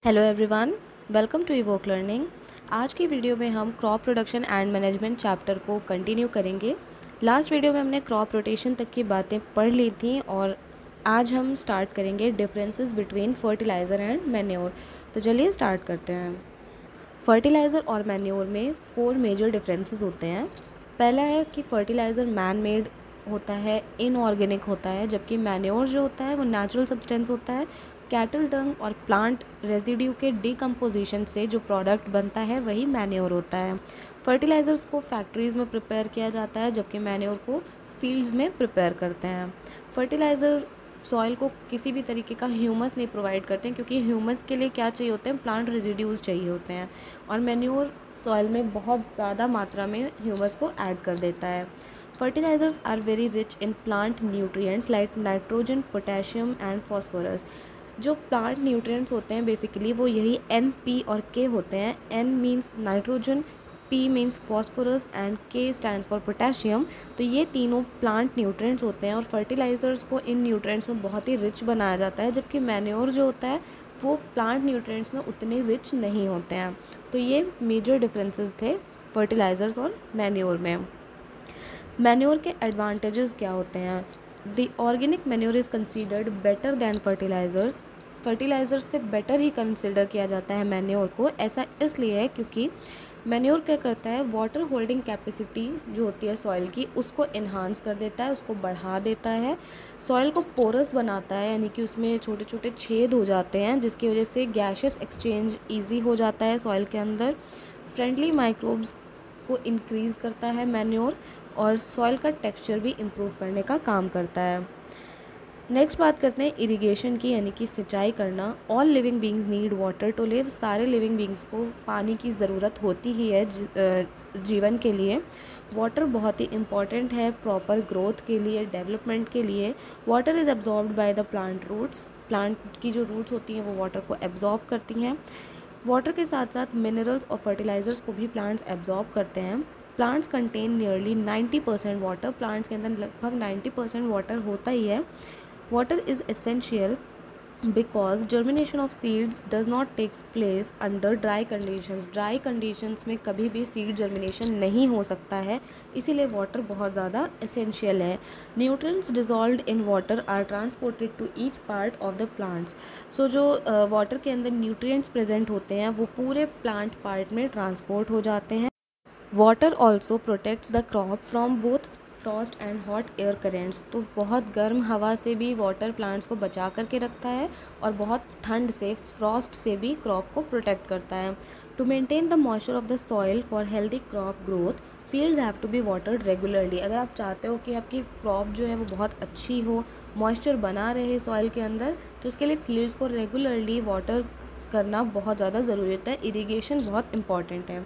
Hello everyone, welcome to Evoke Learning. आज की video में हम crop production and management chapter को कंटिन्यू करेंगे। लास्ट वीडियो में हमने क्रॉप रोटेशन तक की बातें पढ़ ली थी और आज हम स्टार्ट करेंगे differences between fertiliser and manure. तो चलिए स्टार्ट करते हैं। फर्टिलाइज़र और मैन्योर में 4 मेजर डिफरेंसेस होते हैं। पहला है कि फर्टिलाइज़र मैन मेड होता है, इनऑर्गेनिक होता है, जबकि मैन्योर जो होता है वो नेचुरल सब्सटेंस होता है। कैटल डंग और प्लांट रेजिड्यू के डिकम्पोजिशन से जो प्रोडक्ट बनता है वही मैन्योर होता है। फर्टिलाइज़र्स को फैक्ट्रीज़ में प्रिपेयर किया जाता है, जबकि मैन्योर को फील्ड्स में प्रिपेयर करते हैं। फर्टिलाइज़र सॉइल को किसी भी तरीके का ह्यूमस नहीं प्रोवाइड करते हैं, क्योंकि ह्यूमस के लिए क्या चाहिए होते हैं, प्लांट रेजिड्यूज़ चाहिए होते हैं, और मैन्योर सॉइल में बहुत ज़्यादा मात्रा में ह्यूमस को ऐड कर देता है। Fertilisers are very rich in plant nutrients like nitrogen, potassium and phosphorus. जो प्लांट न्यूट्रिएंट्स होते हैं बेसिकली वो यही एन, पी और के होते हैं। N means nitrogen, P means phosphorus and K stands for potassium. तो ये तीनों प्लांट न्यूट्रिएंट्स होते हैं और फर्टिलाइज़र्स को इन न्यूट्रिएंट्स में बहुत ही रिच बनाया जाता है, जबकि मैन्योर जो होता है वो प्लांट न्यूट्रिएंट्स में उतने रिच नहीं होते हैं। तो ये मेजर डिफरेंसेस थे फर्टिलाइज़र्स और मैन्योर में। मैन्योर के एडवांटेजेस क्या होते हैं? The organic manure is considered better than fertilisers. Fertilisers से बेटर ही कंसिडर किया जाता है मैन्योर को। ऐसा इसलिए है क्योंकि मैन्योर क्या करता है, वाटर होल्डिंग कैपेसिटी जो होती है सॉइल की उसको इन्हांस कर देता है, उसको बढ़ा देता है। सॉइल को पोरस बनाता है, यानी कि उसमें छोटे छोटे छेद हो जाते हैं, जिसकी वजह से गैसियस एक्सचेंज ईजी हो जाता है सॉइल के अंदर। फ्रेंडली माइक्रोब्स को इंक्रीज़ करता है मैन्योर, और सॉइल का टेक्सचर भी इम्प्रूव करने का काम करता है। नेक्स्ट बात करते हैं इरिगेशन की, यानी कि सिंचाई करना। All living beings need water to live. सारे लिविंग बींग्स को पानी की ज़रूरत होती ही है जीवन के लिए। वाटर बहुत ही इम्पॉर्टेंट है प्रॉपर ग्रोथ के लिए, डेवलपमेंट के लिए। Water is absorbed by the plant roots. Plant की जो रूट्स होती हैं वो वाटर को एब्जॉर्ब करती हैं। वाटर के साथ साथ मिनरल्स और फर्टिलाइज़र्स को भी प्लांट्स एब्जॉर्ब करते हैं। Plants contain nearly 90% water. Plants के अंदर लगभग 90% वाटर होता ही है। Water is essential because germination of seeds does not takes place under dry conditions. Dry conditions में कभी भी सीड जर्मिनेशन नहीं हो सकता है, इसीलिए वाटर बहुत ज़्यादा एसेंशियल है। Nutrients dissolved in water are transported to each part of the plants. So जो वाटर के अंदर न्यूट्रिएंट्स प्रेजेंट होते हैं वो पूरे प्लांट पार्ट में ट्रांसपोर्ट हो जाते हैं। Water also protects the crop from both Frost and hot air currents. तो बहुत गर्म हवा से भी वाटर प्लांट्स को बचा करके रखता है, और बहुत ठंड से, फ्रॉस्ट से भी क्रॉप को प्रोटेक्ट करता है। To maintain the moisture of the soil for healthy crop growth, fields have to be watered regularly. अगर आप चाहते हो कि आपकी क्रॉप जो है वो बहुत अच्छी हो, मॉइस्चर बना रहे सॉइल के अंदर, तो उसके लिए फील्ड्स को रेगुलरली वाटर करना बहुत ज़्यादा ज़रूरी होता है। इरिगेशन बहुत इंपॉर्टेंट है।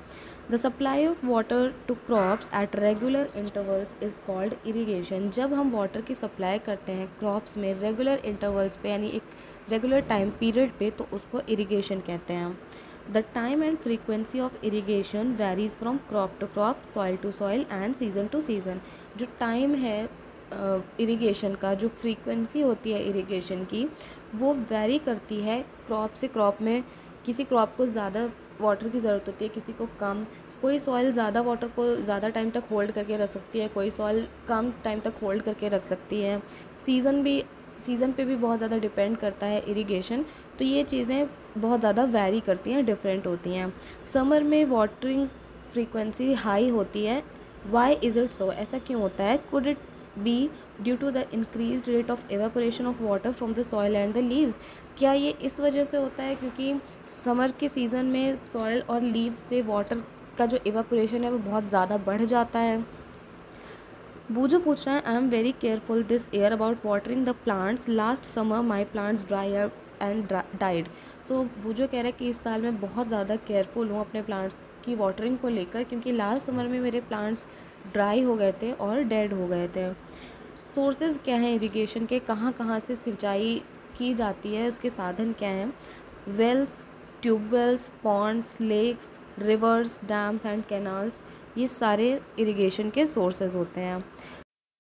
The supply of water to crops at regular intervals is called irrigation. जब हम वाटर की सप्लाई करते हैं क्रॉप्स में रेगुलर इंटरवल्स पे, यानी एक रेगुलर टाइम पीरियड पे, तो उसको इरीगेशन कहते हैं। The time and frequency of irrigation varies from crop to crop, soil to soil and season to season. जो टाइम है इरीगेशन का, जो फ्रीक्वेंसी होती है इरीगेशन की, वो वेरी करती है क्रॉप से क्रॉप में। किसी क्रॉप को ज़्यादा वाटर की ज़रूरत होती है, किसी को कम। कोई सॉइल ज़्यादा वाटर को ज़्यादा टाइम तक होल्ड करके रख सकती है, कोई सॉइल कम टाइम तक होल्ड करके रख सकती है। सीज़न पे भी बहुत ज़्यादा डिपेंड करता है इरिगेशन। तो ये चीज़ें बहुत ज़्यादा वैरी करती हैं, डिफरेंट होती हैं। समर में वाटरिंग फ्रीक्वेंसी हाई होती है। Why is it so? ऐसा क्यों होता है? Could it be due to the increase rate of evaporation of water from the soil and the leaves? क्या ये इस वजह से होता है क्योंकि समर के सीज़न में सॉइल और लीव्स से वाटर का जो एवेपोरेशन है वो बहुत ज़्यादा बढ़ जाता है? बूजो पूछ रहा है, I am very careful this year about watering the plants. Last summer my plants dry up and died. So Boojho कह रहा है कि इस साल मैं बहुत ज़्यादा केयरफुल हूँ अपने प्लांट्स की वाटरिंग को लेकर, क्योंकि लास्ट समर में मेरे प्लांट्स ड्राई हो गए थे और डेड हो गए थे। सोर्सेज क्या हैं इरिगेशन के, कहाँ कहाँ से सिंचाई की जाती है, उसके साधन क्या हैं? Wells, tubewells, ponds, lakes, rivers, dams and canals, ये सारे इरिगेशन के सोर्सेज होते हैं।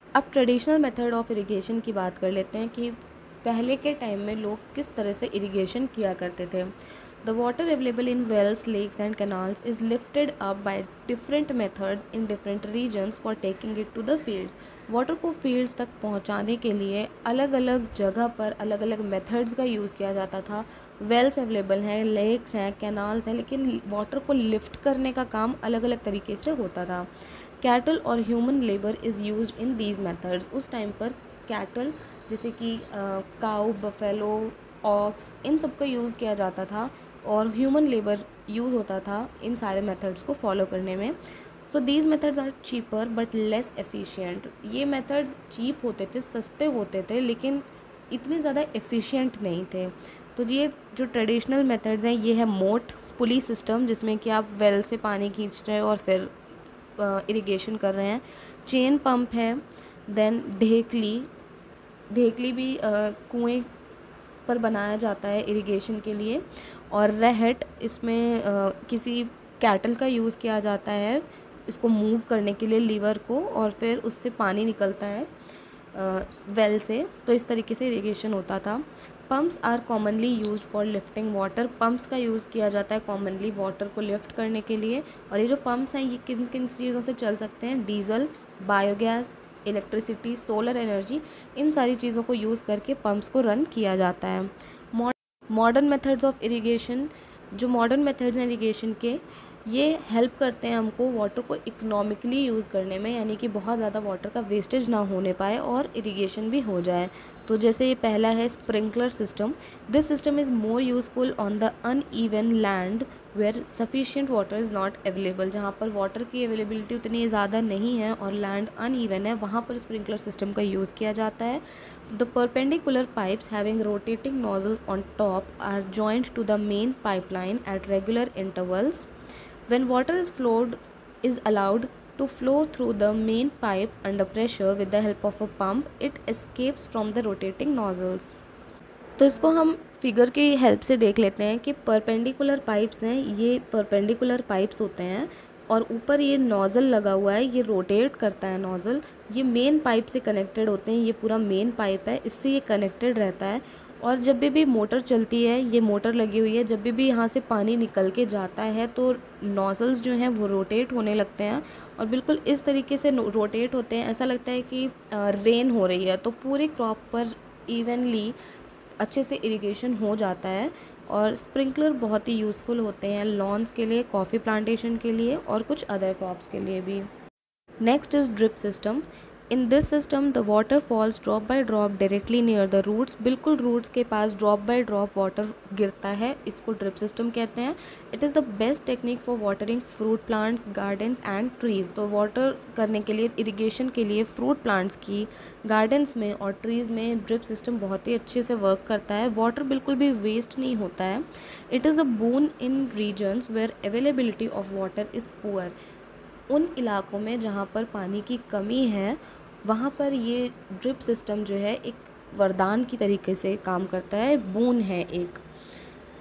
अब ट्रेडिशनल मेथड ऑफ इरिगेशन की बात कर लेते हैं कि पहले के टाइम में लोग किस तरह से इरिगेशन किया करते थे। The water available in wells, lakes and canals is lifted up by different methods in different regions for taking it to the fields. Water को फील्ड्स तक पहुंचाने के लिए अलग अलग जगह पर अलग अलग मेथड्स का यूज़ किया जाता था. वेल्स अवेलेबल हैं, लेक्स हैं, कैनाल्स हैं, लेकिन वाटर को लिफ्ट करने का काम अलग अलग तरीके से होता था. कैटल और human labour is used in these methods. उस टाइम पर कैटल जैसे कि काऊ, बफेलो, ऑक्स, इन सब का यूज़ किया जाता था और ह्यूमन लेबर यूज़ होता था इन सारे मेथड्स को फॉलो करने में. So these methods are cheaper but less efficient. ये मेथड्स चीप होते थे, सस्ते होते थे, लेकिन इतने ज़्यादा एफिशिएंट नहीं थे. तो ये जो ट्रेडिशनल मेथड्स हैं ये है मोट पुली सिस्टम, जिसमें कि आप वेल से पानी खींच रहे हैं और फिर इरिगेशन कर रहे हैं. चेन पंप है. देन ढेकली भी कुएं पर बनाया जाता है इरिगेशन के लिए. और रहट, इसमें किसी कैटल का यूज़ किया जाता है इसको मूव करने के लिए, लीवर को, और फिर उससे पानी निकलता है वेल से. तो इस तरीके से इरिगेशन होता था. Pumps are commonly used for lifting water. Pumps का यूज़ किया जाता है कॉमनली वाटर को लिफ्ट करने के लिए. और ये जो पम्प्स हैं ये किन किन चीज़ों से चल सकते हैं? Diesel, biogas, electricity, solar energy, इन सारी चीज़ों को यूज़ करके पम्प्स को रन किया जाता है. मॉडर्न मेथड्स ऑफ इरिगेशन, जो मॉडर्न मेथड्स हैं इरिगेशन के, ये हेल्प करते हैं हमको वाटर को इकोनॉमिकली यूज़ करने में, यानी कि बहुत ज़्यादा वाटर का वेस्टेज ना होने पाए और इरिगेशन भी हो जाए. तो जैसे ये पहला है sprinkler system. This system is more useful on the uneven land where sufficient water is not available. जहाँ पर वाटर की अवेलेबिलिटी उतनी ज़्यादा नहीं है और लैंड अनइवन है, वहाँ पर स्प्रिंकलर सिस्टम का यूज़ किया जाता है. The perpendicular pipes having rotating nozzles on top are joint to the main pipeline at regular intervals. When water is allowed to flow through the main pipe under pressure with the help of a pump, it escapes from the rotating nozzles. तो इसको हम figure की help से देख लेते हैं कि perpendicular pipes हैं, ये परपेंडिकुलर पाइप्स होते हैं और ऊपर ये नोज़ल लगा हुआ है, ये रोटेट करता है नोज़ल. ये मेन पाइप से कनेक्टेड होते हैं, ये पूरा मेन पाइप है, इससे ये कनेक्टेड रहता है. और जब भी मोटर चलती है, ये मोटर लगी हुई है, जब भी यहाँ से पानी निकल के जाता है तो नोज़ल्स जो हैं वो रोटेट होने लगते हैं और बिल्कुल इस तरीके से रोटेट होते हैं, ऐसा लगता है कि रेन हो रही है. तो पूरी क्रॉप पर इवनली अच्छे से इरिगेशन हो जाता है. और स्प्रिंकलर बहुत ही यूज़फुल होते हैं लॉन्स के लिए, कॉफ़ी प्लांटेशन के लिए और कुछ अदर क्रॉप्स के लिए भी. Next is drip system. In this system the water falls drop by drop directly near the roots. बिल्कुल रूट्स के पास ड्रॉप बाय ड्रॉप वाटर गिरता है, इसको ड्रिप सिस्टम कहते हैं. It is the best technique for watering fruit plants, gardens and trees. तो water करने के लिए, इरिगेशन के लिए फ्रूट प्लांट्स की गार्डन्स में और ट्रीज़ में ड्रिप सिस्टम बहुत ही अच्छे से वर्क करता है. वाटर बिल्कुल भी वेस्ट नहीं होता है. It is a boon in regions where availability of water is poor. उन इलाकों में जहाँ पर पानी की कमी है वहाँ पर ये ड्रिप सिस्टम जो है एक वरदान की तरीके से काम करता है, बून है एक.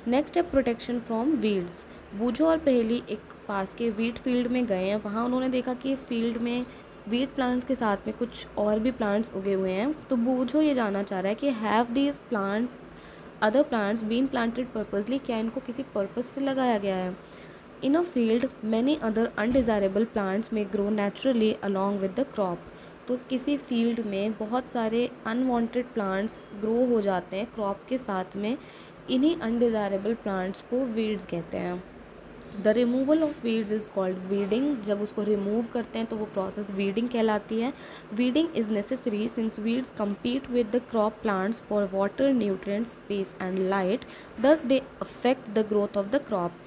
नेक्स्ट है प्रोटेक्शन फ्रॉम वीड्स. बूझो और पहेली एक पास के वीट फील्ड में गए हैं. वहाँ उन्होंने देखा कि फील्ड में वीट प्लांट्स के साथ में कुछ और भी प्लांट्स उगे हुए हैं. तो बूझो ये जानना चाह रहा है कि have these plants, other plants been planted purposely. क्या इनको किसी पर्पस से लगाया गया है? In a field, many other undesirable plants may grow naturally along with the crop. तो किसी फील्ड में बहुत सारे अनवांटेड प्लांट्स ग्रो हो जाते हैं क्रॉप के साथ में. इन्हीं अनडिज़ायरेबल प्लांट्स को वीड्स कहते हैं. The removal of weeds is called weeding. जब उसको रिमूव करते हैं तो वो प्रोसेस वीडिंग कहलाती है. Weeding is necessary since weeds compete with the crop plants for water, nutrients, space and light. Thus they affect the growth of the crop.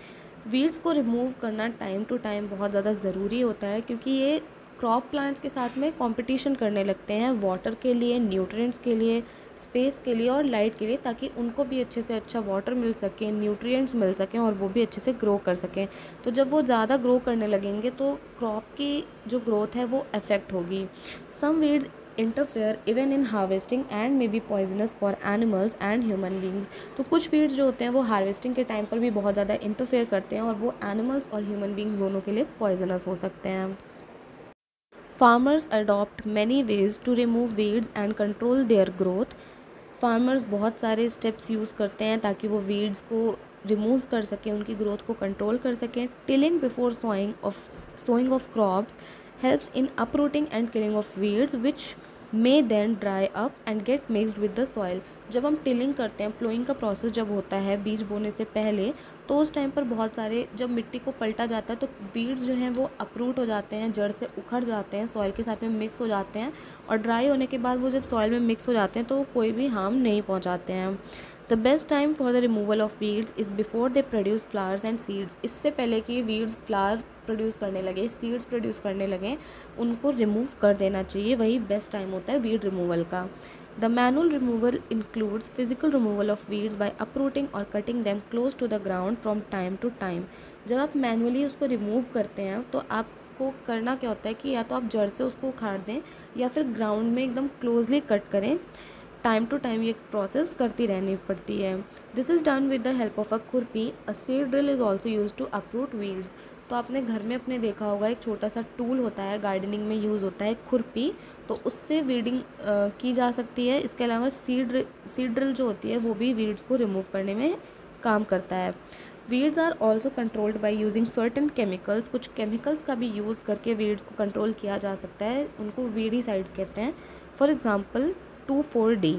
Weeds को remove करना टाइम टू टाइम बहुत ज़्यादा ज़रूरी होता है क्योंकि ये क्रॉप प्लांट्स के साथ में कंपटीशन करने लगते हैं वाटर के लिए, न्यूट्रिएंट्स के लिए, स्पेस के लिए और लाइट के लिए, ताकि उनको भी अच्छे से अच्छा वाटर मिल सके, न्यूट्रिएंट्स मिल सकें और वो भी अच्छे से ग्रो कर सकें. तो जब वो ज़्यादा ग्रो करने लगेंगे तो क्रॉप की जो ग्रोथ है वो अफेक्ट होगी. सम weeds interfere even in harvesting and may be poisonous for animals and human beings. तो कुछ वीड्स जो होते हैं वो हार्वेस्टिंग के टाइम पर भी बहुत ज़्यादा इंटरफेयर करते हैं और वो एनिमल्स और ह्यूमन बींग्स दोनों के लिए पॉइजनस हो सकते हैं. Farmers adopt many ways to remove weeds and control their growth. Farmers बहुत सारे स्टेप्स यूज़ करते हैं ताकि वो वीड्स को रिमूव कर सकें, उनकी ग्रोथ को कंट्रोल कर सकें। Tilling before sowing of crops helps in uprooting and killing of weeds which may then dry up and get mixed with the soil. जब हम टिलिंग करते हैं, प्लोइंग का प्रोसेस जब होता है बीज बोने से पहले, तो उस टाइम पर बहुत सारे जब मिट्टी को पलटा जाता है तो वीड्स जो हैं वो अप्रूट हो जाते हैं, जड़ से उखड़ जाते हैं, सॉइल के साथ में मिक्स हो जाते हैं, और ड्राई होने के बाद वो जब सॉइल में मिक्स हो जाते हैं तो कोई भी हार्म नहीं पहुंचाते हैं। The best time for the removal of weeds is before they produce flowers and seeds. इससे पहले कि वीड्स फ्लावर प्रोड्यूस करने लगे, सीड्स प्रोड्यूस करने लगे, उनको रिमूव कर देना चाहिए, वही बेस्ट टाइम होता है वीड रिमूवल का। The manual removal includes physical removal of weeds by uprooting और cutting them close to the ground from time to time. जब आप मैनुअली उसको रिमूव करते हैं तो आपको करना क्या होता है कि या तो आप जड़ से उसको उखाड़ दें या फिर ग्राउंड में एकदम क्लोजली कट करें। टाइम टू टाइम ये प्रोसेस करती रहनी पड़ती है। This is done with the help of a khurpi. A seed drill is also use to uproot weeds. तो आपने घर में अपने देखा होगा एक छोटा सा टूल होता है, गार्डनिंग में यूज़ होता है, खुरपी, तो उससे वीडिंग की जा सकती है। इसके अलावा सीड ड्रिल जो होती है वो भी वीड्स को रिमूव करने में काम करता है। Weeds are also controlled by using certain chemicals. कुछ केमिकल्स का भी यूज़ करके वीड्स को कंट्रोल किया जा सकता है, उनको वीडीसाइड्स कहते हैं। For example 2,4-D।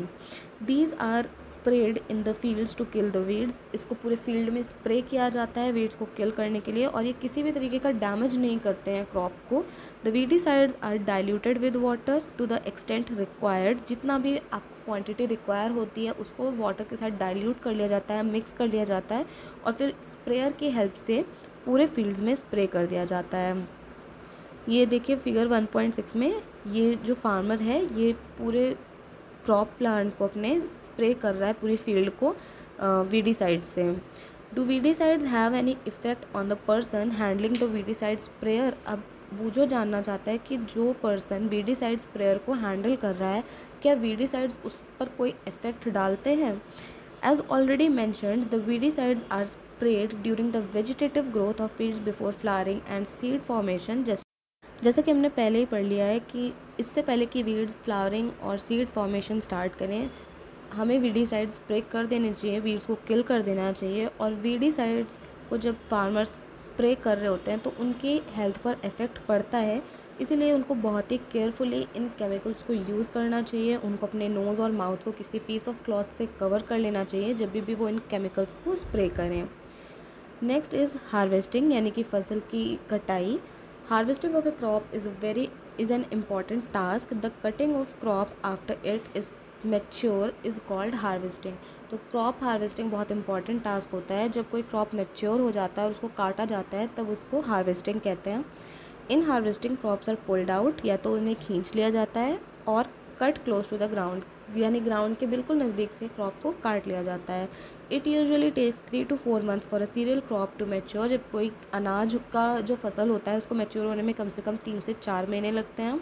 These are sprayed in the fields to kill the weeds। इसको पूरे फील्ड में स्प्रे किया जाता है वीड्स को किल करने के लिए, और ये किसी भी तरीके का डैमेज नहीं करते हैं क्रॉप को। The weedicides are diluted with water to the extent required. जितना भी आप क्वांटिटी रिक्वायर होती है उसको वाटर के साथ डाइल्यूट कर लिया जाता है, मिक्स कर लिया जाता है, और फिर स्प्रेयर की हेल्प से पूरे फील्ड्स में स्प्रे कर दिया जाता है। ये देखिए फिगर 1.6 में ये जो फार्मर है ये पूरे क्रॉप प्लांट को अपने स्प्रे कर रहा है पूरी फील्ड को वीडीसाइड से। Do weedicides have any effect on the person handling the weedicide sprayer. अब बूझो जानना चाहता है कि जो पर्सन वीडीसाइड स्प्रेयर को हैंडल कर रहा है, क्या वीडीसाइड्स उस पर कोई इफेक्ट डालते हैं। As already mentioned, the weedicides are sprayed during the vegetative growth of fields before flowering and seed formation. जैसा कि हमने पहले ही पढ़ लिया है कि इससे पहले कि वीड्स फ्लावरिंग और सीड फॉर्मेशन स्टार्ट करें, हमें वीडीसाइड्स स्प्रे कर देने चाहिए, वीड्स को किल कर देना चाहिए। और वीडीसाइड्स को जब फार्मर्स स्प्रे कर रहे होते हैं तो उनकी हेल्थ पर इफ़ेक्ट पड़ता है, इसीलिए उनको बहुत ही केयरफुली इन केमिकल्स को यूज़ करना चाहिए। उनको अपने नोज़ और माउथ को किसी पीस ऑफ क्लॉथ से कवर कर लेना चाहिए जब भी वो इन केमिकल्स को स्प्रे करें। नेक्स्ट इज़ हार्वेस्टिंग, यानी कि फसल की कटाई। Harvesting of a crop is an important task. The cutting of crop after it is mature is called harvesting। तो क्रॉप हार्वेस्टिंग बहुत इंपॉर्टेंट टास्क होता है। जब कोई क्रॉप मैच्योर हो जाता है और उसको काटा जाता है तब उसको हार्वेस्टिंग कहते हैं। In harvesting crops are pulled out, या तो उन्हें खींच लिया जाता है, और cut close to the ground, यानी ग्राउंड के बिल्कुल नज़दीक से क्रॉप को काट लिया जाता है। It usually takes 3 to 4 months for a cereal crop to mature. जब कोई अनाज का जो फसल होता है उसको मैच्योर होने में कम से कम 3 से 4 महीने लगते हैं।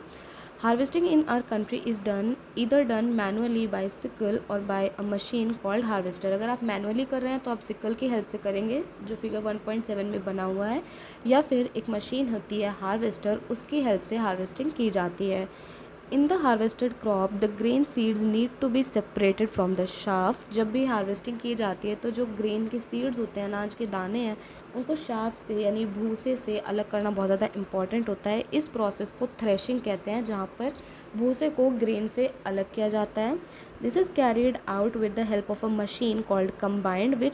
Harvesting in our country is done manually by sickle और by a machine called harvester. अगर आप मैनुअली कर रहे हैं तो आप सिकल की हेल्प से करेंगे जो फिगर 1.7 में बना हुआ है, या फिर एक मशीन होती है हार्वेस्टर, उसकी हेल्प से हार्वेस्टिंग की जाती है। In the harvested crop the grain seeds need to be separated from the chaff. जब भी हार्वेस्टिंग की जाती है तो जो ग्रेन के सीड्स होते हैं, अनाज के दाने हैं, उनको शाफ्ट से यानी भूसे से अलग करना बहुत ज़्यादा इंपॉर्टेंट होता है। इस प्रोसेस को थ्रेशिंग कहते हैं, जहाँ पर भूसे को ग्रेन से अलग किया जाता है। This is carried out with the help of a machine called combined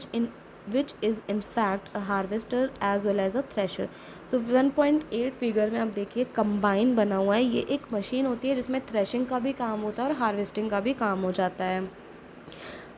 which is in fact a harvester as well as a thresher। So 1.8 figure में आप देखिए कंबाइन बना हुआ है, ये एक मशीन होती है जिसमें थ्रेशिंग का भी काम होता है और हार्वेस्टिंग का भी काम हो जाता है।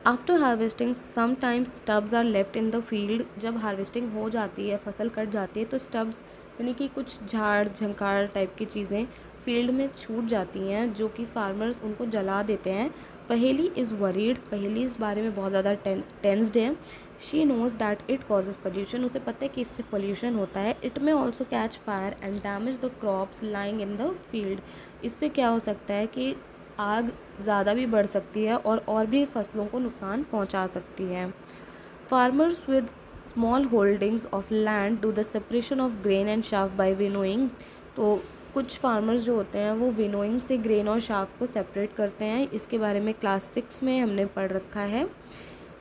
After harvesting sometimes stubs are left in the field. जब हार्वेस्टिंग हो जाती है, फसल कट जाती है, तो स्टब्स यानी कि कुछ झाड़ झंकार टाइप की चीज़ें फील्ड में छूट जाती हैं, जो कि फार्मर्स उनको जला देते हैं। पहेली इज़ वरीड, पहेली इस बारे में बहुत ज़्यादा टेंस्ड है। She knows that it causes pollution, उसे पता है कि इससे पोल्यूशन होता है। इट में also catch fire and damage the crops lying in the field. इससे क्या हो सकता है कि आग ज़्यादा भी बढ़ सकती है और भी फसलों को नुकसान पहुंचा सकती है। Farmers with small holdings of land do the separation of grain and chaff by winnowing. तो कुछ फार्मर्स जो होते हैं वो विनोइंग से ग्रेन और शाफ को सेपरेट करते हैं। इसके बारे में क्लास 6 में हमने पढ़ रखा है।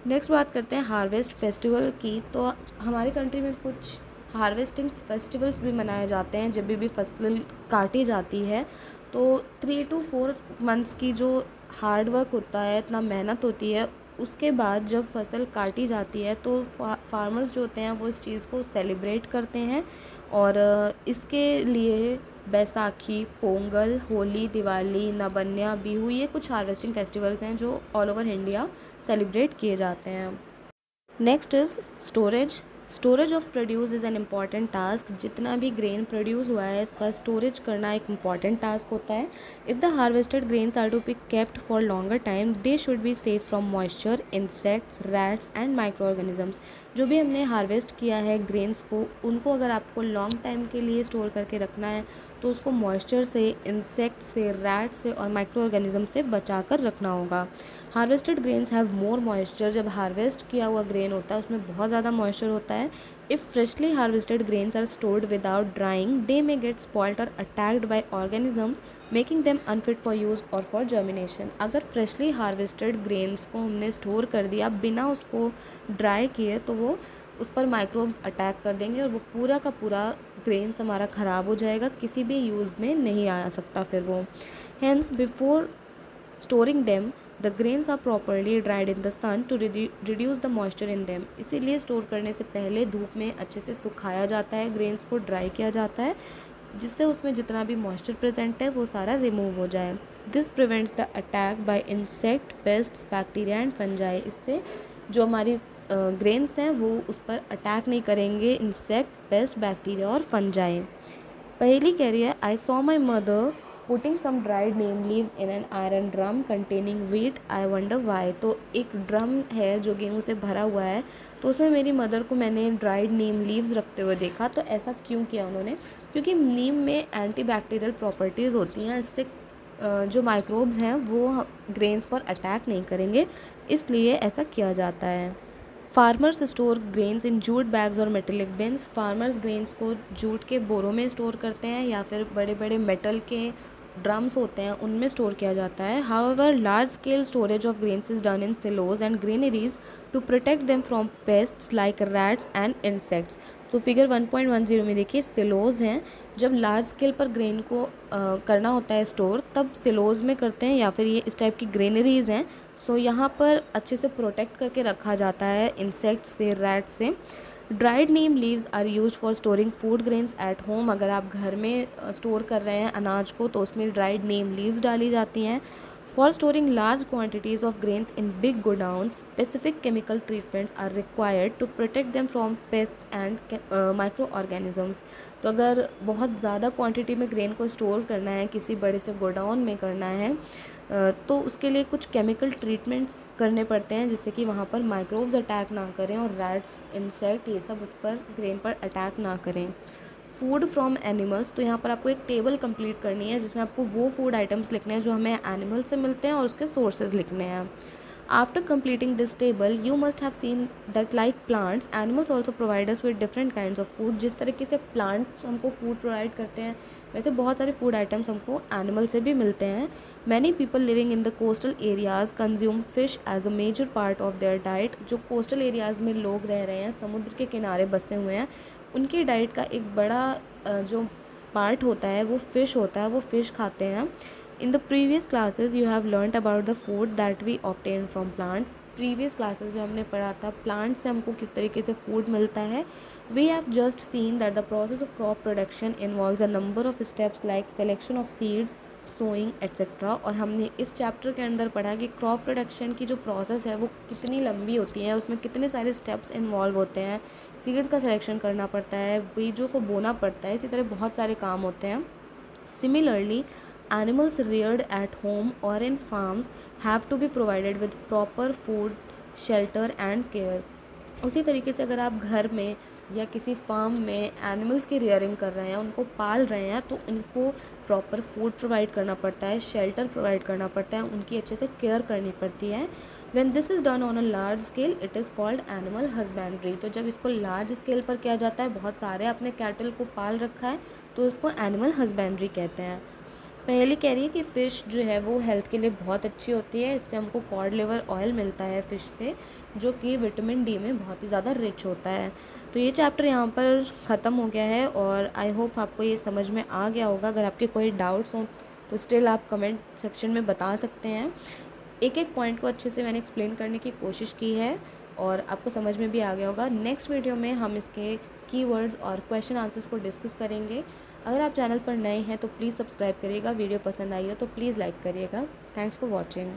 नेक्स्ट बात करते हैं हार्वेस्ट फेस्टिवल की। तो हमारी कंट्री में कुछ हार्वेस्टिंग फेस्टिवल्स भी मनाए जाते हैं। जब भी फसल काटी जाती है तो 3 to 4 मंथ्स की जो हार्ड वर्क होता है, इतना मेहनत होती है, उसके बाद जब फसल काटी जाती है तो फार्मर्स जो होते हैं वो इस चीज़ को सेलिब्रेट करते हैं। और इसके लिए बैसाखी, पोंगल, होली, दिवाली, नबन्या, बिहू, ये कुछ हार्वेस्टिंग फेस्टिवल्स हैं जो ऑल ओवर इंडिया सेलिब्रेट किए जाते हैं। Next is storage. Storage of produce is an important task. जितना भी ग्रेन प्रोड्यूस हुआ है इसका स्टोरेज करना एक इम्पॉर्टेंट टास्क होता है। If the harvested grains are to be kept for longer time, they should be safe from moisture, insects, rats and micro organisms. जो भी हमने हार्वेस्ट किया है ग्रेन्स को, उनको अगर आपको लॉन्ग टाइम के लिए स्टोर करके रखना है तो उसको मॉइस्चर से, इंसेक्ट से, रैट से और माइक्रो ऑर्गेनिज्म से बचा कर रखना होगा। Harvested grains have more moisture. जब हार्वेस्ट किया हुआ ग्रेन होता है उसमें बहुत ज़्यादा मॉइस्चर होता है। If freshly harvested grains are stored without drying, they may get spoiled और attacked by organisms, making them unfit for use और फॉर जर्मिनेशन। अगर फ्रेशली हार्वेस्टेड ग्रेन्स को हमने स्टोर कर दिया बिना उसको ड्राई किए तो वो उस पर माइक्रोब्स अटैक कर देंगे और वो पूरा का पूरा ग्रेन्स हमारा ख़राब हो जाएगा, किसी भी यूज़ में नहीं आ सकता फिर वो। Hence before storing them the grains are properly dried in the sun to reduce the moisture in them. इसीलिए स्टोर करने से पहले धूप में अच्छे से सुखाया जाता है, ग्रेन्स को ड्राई किया जाता है, जिससे उसमें जितना भी मॉइस्चर प्रेजेंट है वो सारा रिमूव हो जाए। This prevents the attack by insect, pest, bacteria and fungi. इससे जो हमारी ग्रेन्स हैं वो उस पर अटैक नहीं करेंगे इंसेक्ट, पेस्ट, बैक्टीरिया और फंजाई। पहली कह रही है, I saw my mother putting some dried neem leaves in an iron drum containing wheat, I wonder why. तो एक ड्रम है जो गेहूँ से भरा हुआ है, तो उसमें मेरी मदर को मैंने ड्राइड नीम लीव्स रखते हुए देखा। तो ऐसा क्यों किया उन्होंने? क्योंकि नीम में एंटीबैक्टीरियल प्रॉपर्टीज़ होती हैं, इससे जो माइक्रोब्स हैं वो ग्रेन्स पर अटैक नहीं करेंगे, इसलिए ऐसा किया जाता है। Farmers store grains in jute bags और मेटेलिक बिन्स। फार्मर्स ग्रेन्स को जूट के बोरों में स्टोर करते हैं या फिर बड़े बड़े मेटल के ड्रम्स होते हैं उनमें स्टोर किया जाता है। However large scale storage of grains is done in silos and granaries to protect them from pests like rats and insects. तो फिगर 1.10 में देखिए सिलोज हैं। जब लार्ज स्केल पर ग्रेन को करना होता है स्टोर तब सिलोज में करते हैं, या फिर ये इस टाइप की ग्रेनरीज हैं। सो यहाँ पर अच्छे से प्रोटेक्ट करके रखा जाता है इंसेक्ट से, रैट से। Dried neem leaves are use for storing food grains at home. अगर आप घर में स्टोर कर रहे हैं अनाज को तो उसमें ड्राइड नीम लीव्स डाली जाती हैं। For storing large quantities of grains in big godown, specific chemical treatments are required to protect them from pests and micro organisms. तो अगर बहुत ज़्यादा क्वांटिटी में ग्रेन को स्टोर करना है, किसी बड़े से गोडाउन में करना है, तो उसके लिए कुछ केमिकल ट्रीटमेंट्स करने पड़ते हैं जिससे कि वहाँ पर माइक्रोब्स अटैक ना करें और रैट्स, इंसेक्ट, ये सब उस पर ग्रेन पर अटैक ना करें। Food from animals. तो यहाँ पर आपको एक टेबल कंप्लीट करनी है जिसमें आपको वो फूड आइटम्स लिखने हैं जो हमें एनिमल से मिलते हैं और उसके सोर्सेज लिखने हैं। After completing this table, you must have seen that like plants, animals also provide us with different kinds of food. जिस तरीके से plants हमको food provide करते हैं वैसे बहुत सारे food items हमको animal से भी मिलते हैं। Many people living in the coastal areas consume fish as a major part of their diet. जो coastal areas में लोग रह रहे हैं, समुद्र के किनारे बसे हुए हैं, उनकी डाइट का एक बड़ा जो पार्ट होता है वो फ़िश होता है, वो फ़िश खाते हैं। In the previous classes you have learnt about the food that we obtain from plant. Previous classes में हमने पढ़ा था प्लांट से हमको किस तरीके से फूड मिलता है। We have just seen that the process of crop production involves a number of steps like selection of seeds, sowing, etc. और हमने इस चैप्टर के अंदर पढ़ा कि क्रॉप प्रोडक्शन की जो प्रोसेस है वो कितनी लंबी होती है, उसमें कितने सारे स्टेप्स इन्वॉल्व होते हैं। सीड्स का सिलेक्शन करना पड़ता है, बीजों को बोना पड़ता है, इसी तरह बहुत सारे काम होते हैं। Similarly, animals reared at home or in farms have to be provided with proper food, shelter and care. उसी तरीके से अगर आप घर में या किसी फार्म में एनिमल्स की रियरिंग कर रहे हैं, उनको पाल रहे हैं, तो उनको प्रॉपर फूड प्रोवाइड करना पड़ता है, शेल्टर प्रोवाइड करना पड़ता है, उनकी अच्छे से केयर करनी पड़ती है। When this is done on a large scale, it is called animal husbandry. तो जब इसको लार्ज स्केल पर किया जाता है, बहुत सारे आपने कैटल को पाल रखा है, तो उसको एनिमल हस्बेंड्री कहते हैं। पहले कह रही है कि फ़िश जो है वो हेल्थ के लिए बहुत अच्छी होती है, इससे हमको कॉड लिवर ऑयल मिलता है फ़िश से। जो कि विटामिन डी में बहुत ही ज़्यादा रिच होता है। तो ये चैप्टर यहाँ पर ख़त्म हो गया है और आई होप आपको ये समझ में आ गया होगा। अगर आपके कोई डाउट्स हों तो स्टिल आप कमेंट सेक्शन में बता सकते हैं। एक एक पॉइंट को अच्छे से मैंने एक्सप्लेन करने की कोशिश की है और आपको समझ में भी आ गया होगा। नेक्स्ट वीडियो में हम इसके कीवर्ड्स और क्वेश्चन आंसर्स को डिस्कस करेंगे। अगर आप चैनल पर नए हैं तो प्लीज़ सब्सक्राइब करिएगा। वीडियो पसंद आई हो तो प्लीज़ लाइक करिएगा। Thanks for watching.